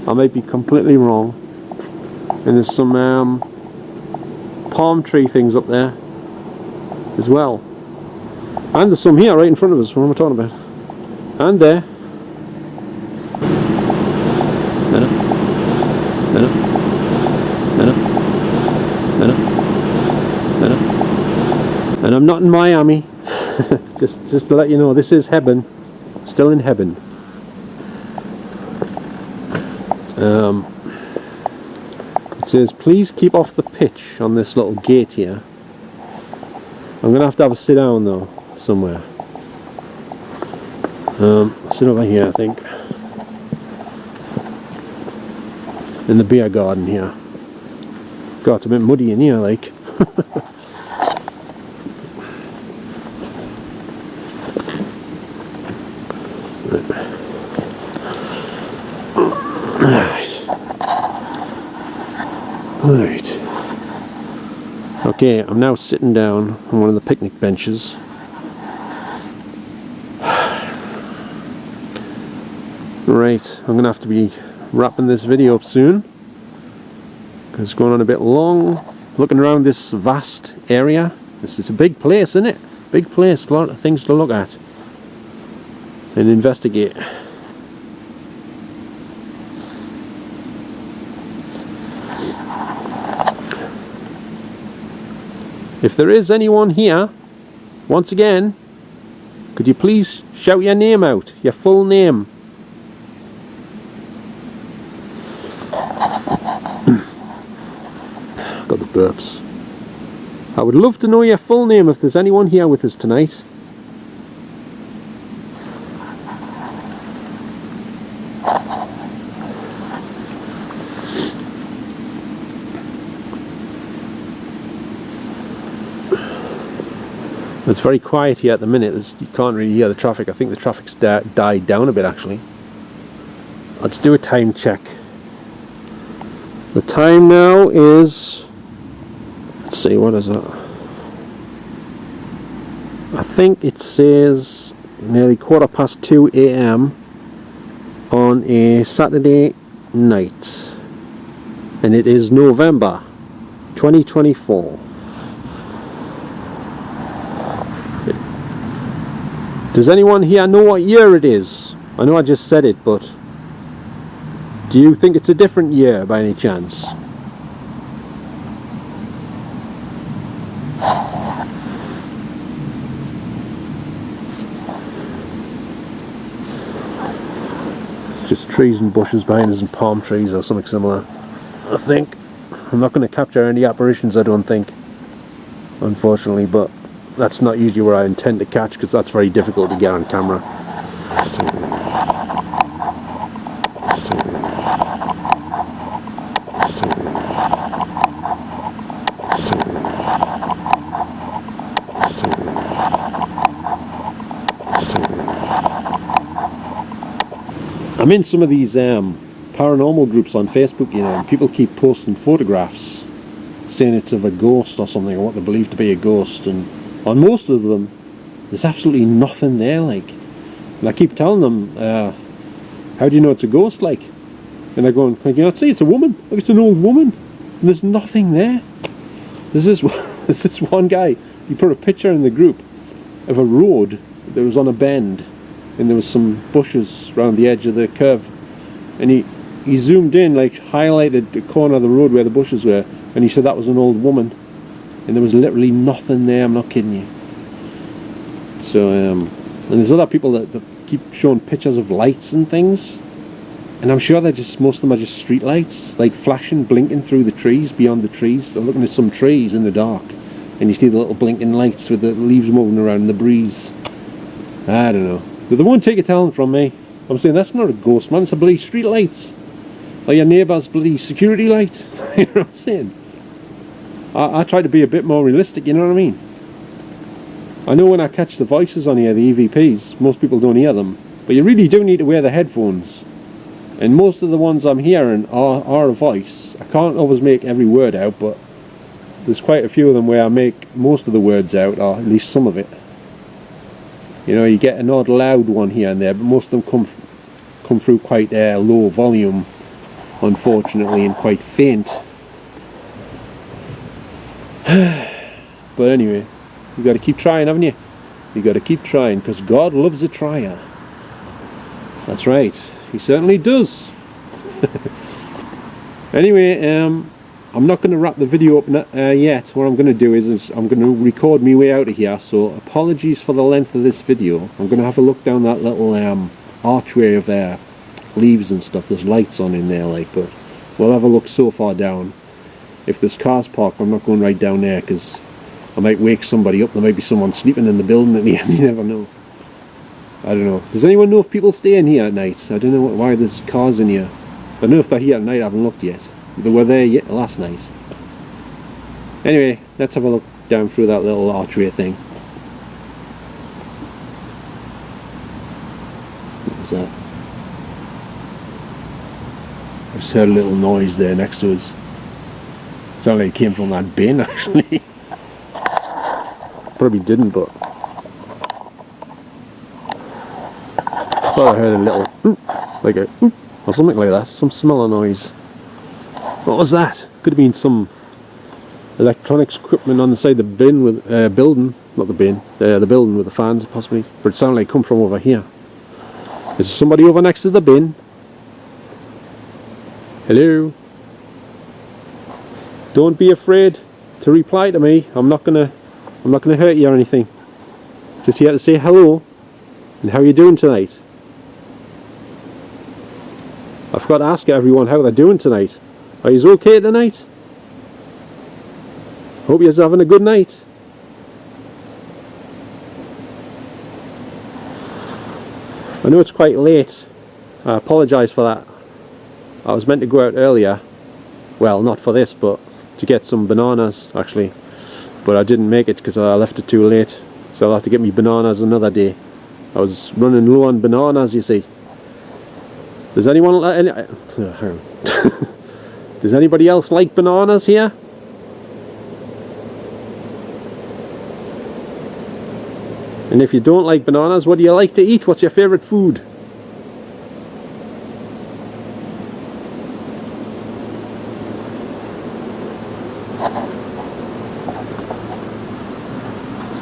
I might be completely wrong. And there's some palm tree things up there as well, and there's some here right in front of us. What am I talking about? And there, and I'm not in Miami. just to let you know, this is Hebburn, still in Hebburn. It says, please keep off the pitch on this little gate here. I'm going to have a sit down though, somewhere. Sit over here, I think. In the beer garden here. God, it's a bit muddy in here, like. Right. Okay, I'm now sitting down on one of the picnic benches. Right, I'm gonna have to be wrapping this video up soon, because it's going on a bit long. Looking around this vast area. This is a big place, isn't it? Big place, a lot of things to look at and investigate. If there is anyone here, once again, could you please shout your name out, your full name? Got the burps. I would love to know your full name if there's anyone here with us tonight. It's very quiet here at the minute. You can't really hear the traffic. I think the traffic's died down a bit actually. Let's do a time check. The time now is, let's see, what is that? I think it says nearly 2:15 AM on a Saturday night, and it is November 2024. Does anyone here know what year it is? I know I just said it, but do you think it's a different year by any chance? Just trees and bushes behind us and palm trees or something similar, I think. I'm not going to capture any apparitions, I don't think, unfortunately, but that's not usually where I intend to catch because that's very difficult to get on camera. I'm in some of these paranormal groups on Facebook, you know, and people keep posting photographs saying it's of a ghost or something, or what they believe to be a ghost, and on most of them there's absolutely nothing there, like. And I keep telling them, how do you know it's a ghost, like? And they're going, can you not see it's a woman? Look, it's an old woman, and there's nothing there. There's this one guy, he put a picture in the group of a road that was on a bend, and there was some bushes around the edge of the curve, and he zoomed in, like highlighted the corner of the road where the bushes were, and he said that was an old woman, and there was literally nothing there. I'm not kidding you. So and there's other people that keep showing pictures of lights and things, and I'm sure most of them are just street lights, like flashing, blinking through the trees, beyond the trees. They're looking at some trees in the dark, and you see the little blinking lights with the leaves moving around in the breeze. I don't know. But they won't take a talent from me. I'm saying that's not a ghost, man. It's a bloody street lights, or your neighbour's bloody security light. You know what I'm saying? I try to be a bit more realistic, you know what I mean? I know when I catch the voices on here, the EVPs, most people don't hear them, but you really do need to wear the headphones. And most of the ones I'm hearing are a voice. I can't always make every word out, but there's quite a few of them where I make most of the words out, or at least some of it. You know, you get an odd loud one here and there, but most of them come through quite low volume, unfortunately, and quite faint. But anyway, you got to keep trying, haven't you? You got to keep trying, because God loves a trier. That's right, He certainly does. Anyway, I'm not going to wrap the video up yet. What I'm going to do is I'm going to record me way out of here, so apologies for the length of this video. I'm going to have a look down that little archway of leaves and stuff. There's lights on in there, like, but we'll have a look so far down. If there's cars parked, I'm not going right down there, because I might wake somebody up. There might be someone sleeping in the building at the end. You never know. I don't know. Does anyone know if people stay in here at night? I don't know why there's cars in here. I don't know if they're here at night. I haven't looked yet. They were there yet last night. Anyway, let's have a look down through that little archway thing. What was that? I just heard a little noise there next to us. It sounded like it came from that bin, actually. Probably didn't, but I thought I heard a little oop, like a oop, or something like that. Some similar noise. What was that? Could have been some electronics equipment on the side of the bin with building, not the bin, the building with the fans possibly. But it sounded like it come from over here. Is there somebody over next to the bin? Hello? Don't be afraid to reply to me. I'm not gonna hurt you or anything. Just here to say hello and how you doing tonight. I forgot to ask everyone how they're doing tonight. Are you okay tonight? Hope you're having a good night. I know it's quite late. I apologise for that. I was meant to go out earlier. Well, not for this, but to get some bananas actually. But I didn't make it because I left it too late. So I'll have to get me bananas another day. I was running low on bananas, you see. Does anyone does anybody else like bananas here? And if you don't like bananas, what do you like to eat? What's your favourite food?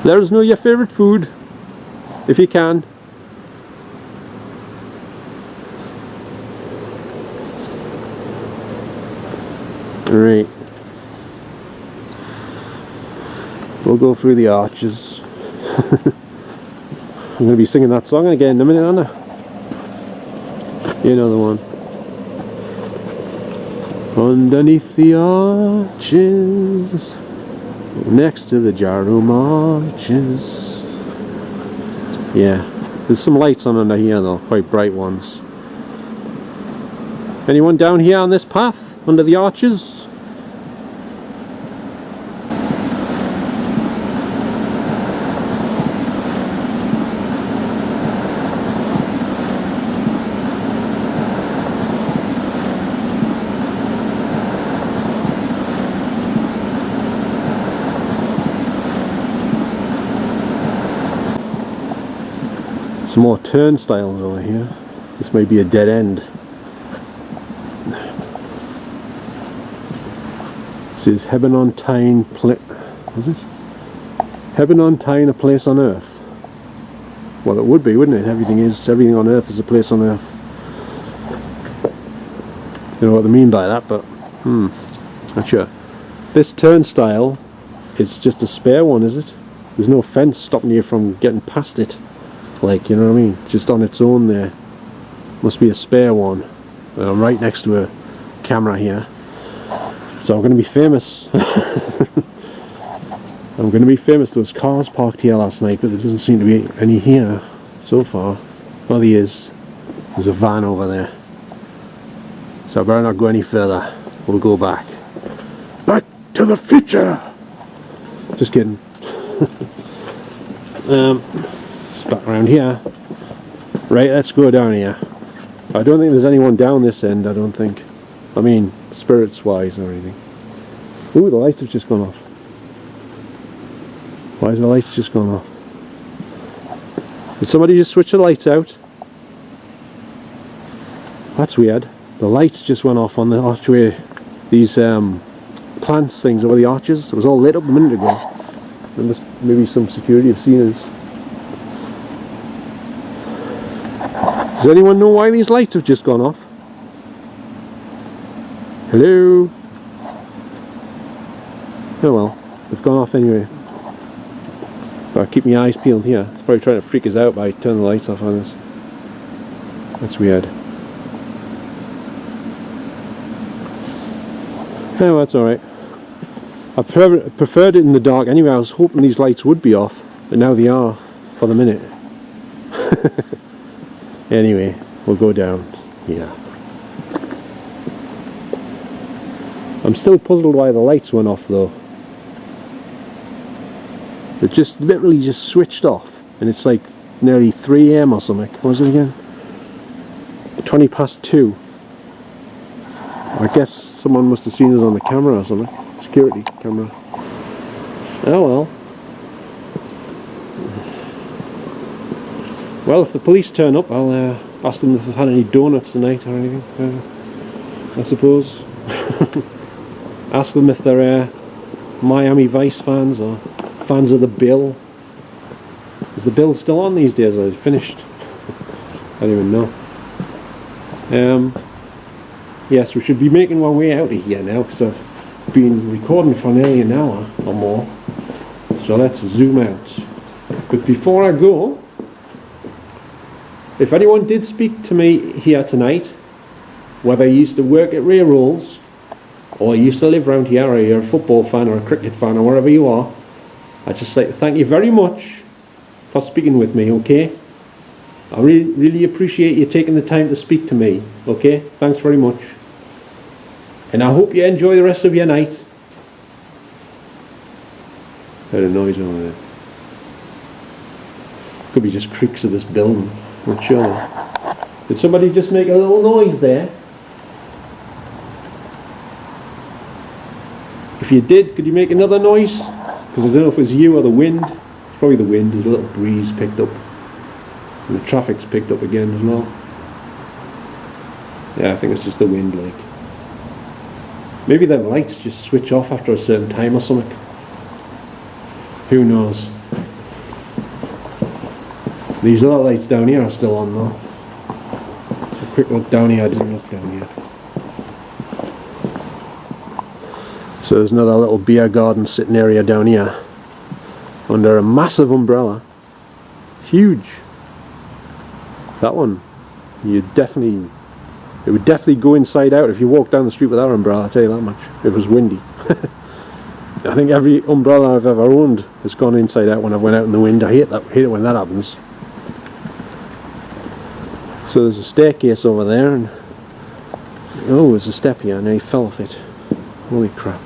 Let us know your favourite food, if you can. Alright. We'll go through the arches. I'm going to be singing that song again in a minute, aren't I? You know the one. Underneath the arches, next to the Jarrow Marches. Yeah, there's some lights on under here though, quite bright ones. Anyone down here on this path, under the arches? Some more turnstiles over here. This may be a dead end. This is Hebburn on Tyne. Is it? Hebburn on Tyne, a place on Earth. Well, it would be, wouldn't it? Everything on Earth is a place on Earth. You know what they mean by that, but not sure. This turnstile is just a spare one, is it? There's no fence stopping you from getting past it. Like, you know what I mean? Just on its own there. Must be a spare one. I'm right next to a camera here. So I'm going to be famous. I'm going to be famous. There was cars parked here last night, but there doesn't seem to be any here so far. Well, there is. There's a van over there. So I better not go any further. We'll go back. Back to the future! Just kidding. Back around here. Right, let's go down here. I don't think there's anyone down this end, I don't think. I mean, spirits wise or anything. Ooh, the lights have just gone off. Why has the lights just gone off? Did somebody just switch the lights out? That's weird. The lights just went off on the archway. These plants things over the arches. It was all lit up a minute ago. And maybe some security have seen us. Does anyone know why these lights have just gone off? Hello? Oh well, they've gone off anyway. But I keep my eyes peeled here. It's probably trying to freak us out by turning the lights off on us. That's weird. Oh, that's alright. I preferred it in the dark anyway. I was hoping these lights would be off, but now they are for the minute. Anyway, we'll go down here. I'm still puzzled why the lights went off though. They just literally just switched off, and it's like nearly 3 AM or something. What was it again? 2:20. I guess someone must have seen us on the camera or something. Security camera. Oh well. Well, if the police turn up, I'll ask them if they've had any donuts tonight or anything, I suppose. Ask them if they're Miami Vice fans or fans of the Bill. Is the Bill still on these days, or is it finished? I don't even know. Yes, we should be making our way out of here now, because I've been recording for nearly an hour or more. So let's zoom out. But before I go, if anyone did speak to me here tonight, whether you used to work at Reyrolle's, or you used to live around here, or you're a football fan or a cricket fan or wherever you are, I'd just like to thank you very much for speaking with me, okay? I really appreciate you taking the time to speak to me, okay? Thanks very much. And I hope you enjoy the rest of your night. Heard a noise over there. Could be just creaks of this building. Not sure. Did somebody just make a little noise there? If you did, could you make another noise? Because I don't know if it was you or the wind. It's probably the wind. There's a little breeze picked up. And the traffic's picked up again as well. Yeah, I think it's just the wind, like. Maybe the lights just switch off after a certain time or something. Who knows? These other lights down here are still on though. So a quick look down here. I didn't look down here. So there's another little beer garden sitting area down here under a massive umbrella. Huge. That one, it would definitely go inside out if you walk down the street with that umbrella, I'll tell you that much. It was windy. I think every umbrella I've ever owned has gone inside out when I went out in the wind. I hate it when that happens. So there's a staircase over there, and oh, there's a step here, and he fell off it. Holy crap.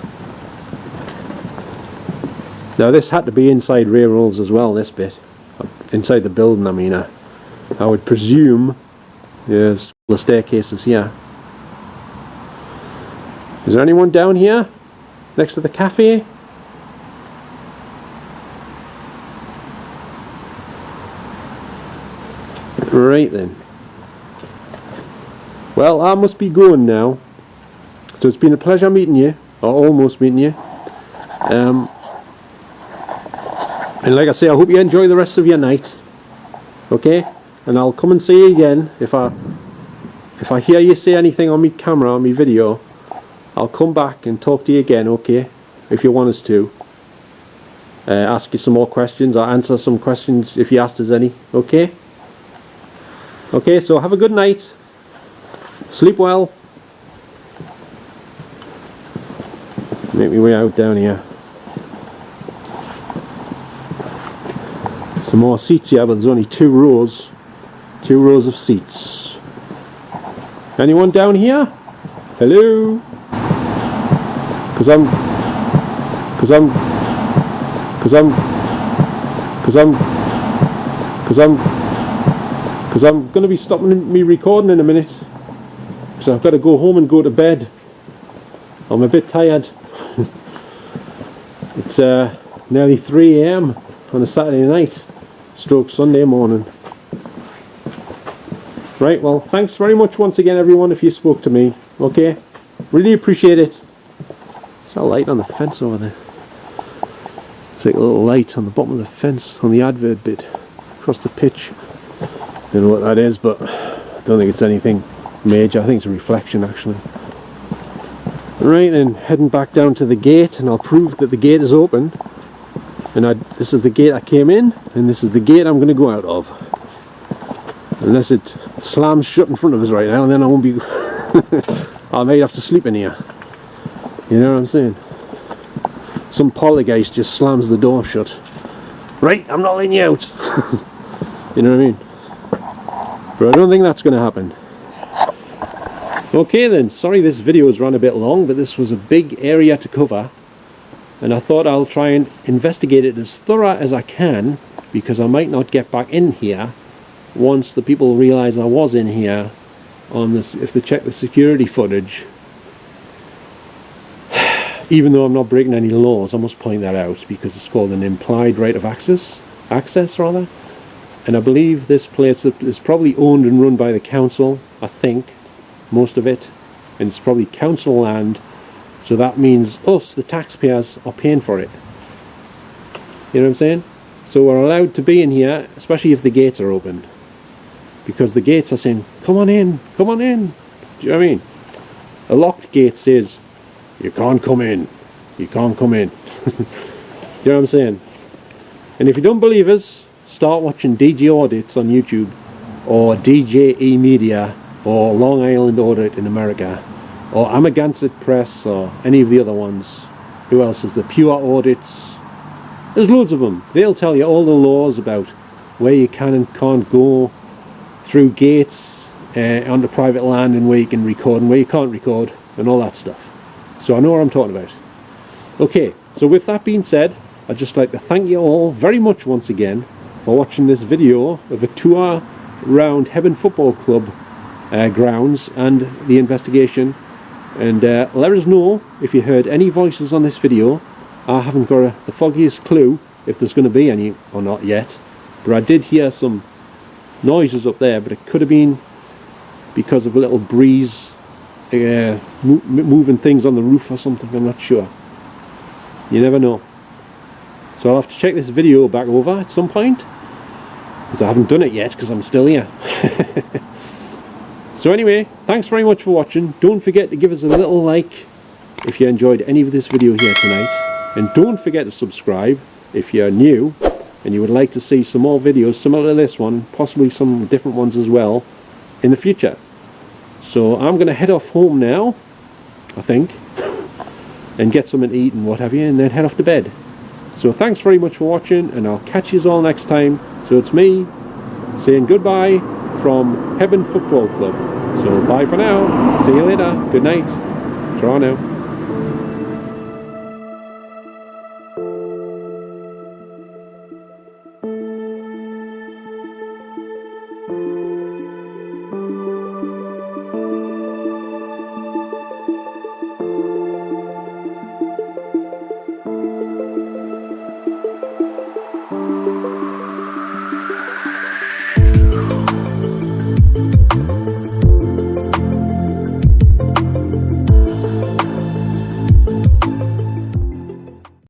Now this had to be inside Rayrolles as well, this bit. Inside the building, I mean. I would presume there's the staircases here. Is there anyone down here? Next to the cafe? Right then. Well, I must be going now. So it's been a pleasure meeting you, or almost meeting you. And like I say, I hope you enjoy the rest of your night. Okay? And I'll come and see you again if I hear you say anything on my camera, on my video. I'll come back and talk to you again, okay? If you want us to. Ask you some more questions, or answer some questions if you asked us any, okay? Okay, so have a good night. Sleep well. Make my way out down here. Some more seats here, but there's only 2 rows. 2 rows of seats. Anyone down here? Hello? Because I'm going to be stopping me recording in a minute. So I've got to go home and go to bed. I'm a bit tired. It's nearly 3 AM on a Saturday night, stroke Sunday morning. Right, well, thanks very much once again, everyone, if you spoke to me. Okay? Really appreciate it. It's a light on the fence over there. It's like a little light on the bottom of the fence, on the advert bit, across the pitch. Don't know what that is, but I don't think it's anything major. I think it's a reflection, actually. Right, then, heading back down to the gate, and I'll prove that the gate is open. And this is the gate I came in, and this is the gate I'm going to go out of. Unless it slams shut in front of us right now, and then I won't be... I may have to sleep in here. You know what I'm saying? Some poltergeist just slams the door shut. Right, I'm not letting you out. You know what I mean? But I don't think that's going to happen. Okay then, sorry this video has run a bit long, but this was a big area to cover. And I thought I'll try and investigate it as thorough as I can, because I might not get back in here once the people realise I was in here on this, if they check the security footage. Even though I'm not breaking any laws, I must point that out, because it's called an implied right of access rather. And I believe this place is probably owned and run by the council, I think, most of it. And it's probably council land, so that means us, the taxpayers, are paying for it. You know what I'm saying? So we're allowed to be in here, especially if the gates are open. Because the gates are saying, come on in, come on in. Do you know what I mean? A locked gate says, you can't come in. You can't come in. You know what I'm saying? And if you don't believe us, start watching DJ Audits on YouTube, or DJ E Media, or Long Island Audit in America, or Amagansett Press, or any of the other ones. Who else is there? Pure Audits. There's loads of them. They'll tell you all the laws about where you can and can't go through gates onto private land, and where you can record and where you can't record, and all that stuff. So I know what I'm talking about. Okay, so with that being said, I'd just like to thank you all very much once again for watching this video of a tour around Hebburn Football Club grounds and the investigation. And let us know if you heard any voices on this video. I haven't got the foggiest clue if there's going to be any or not yet, but I did hear some noises up there, but it could have been because of a little breeze moving things on the roof or something. I'm not sure. You never know. So I'll have to check this video back over at some point, because I haven't done it yet because I'm still here. So anyway, thanks very much for watching. Don't forget to give us a little like if you enjoyed any of this video here tonight, and don't forget to subscribe if you're new and you would like to see some more videos similar to this one, possibly some different ones as well in the future. So I'm going to head off home now, I think, and get something to eat and what have you, and then head off to bed. So thanks very much for watching, and I'll catch you all next time. So it's me saying goodbye from Hebburn Football Club. So bye for now. See you later. Good night. Ta-ra now.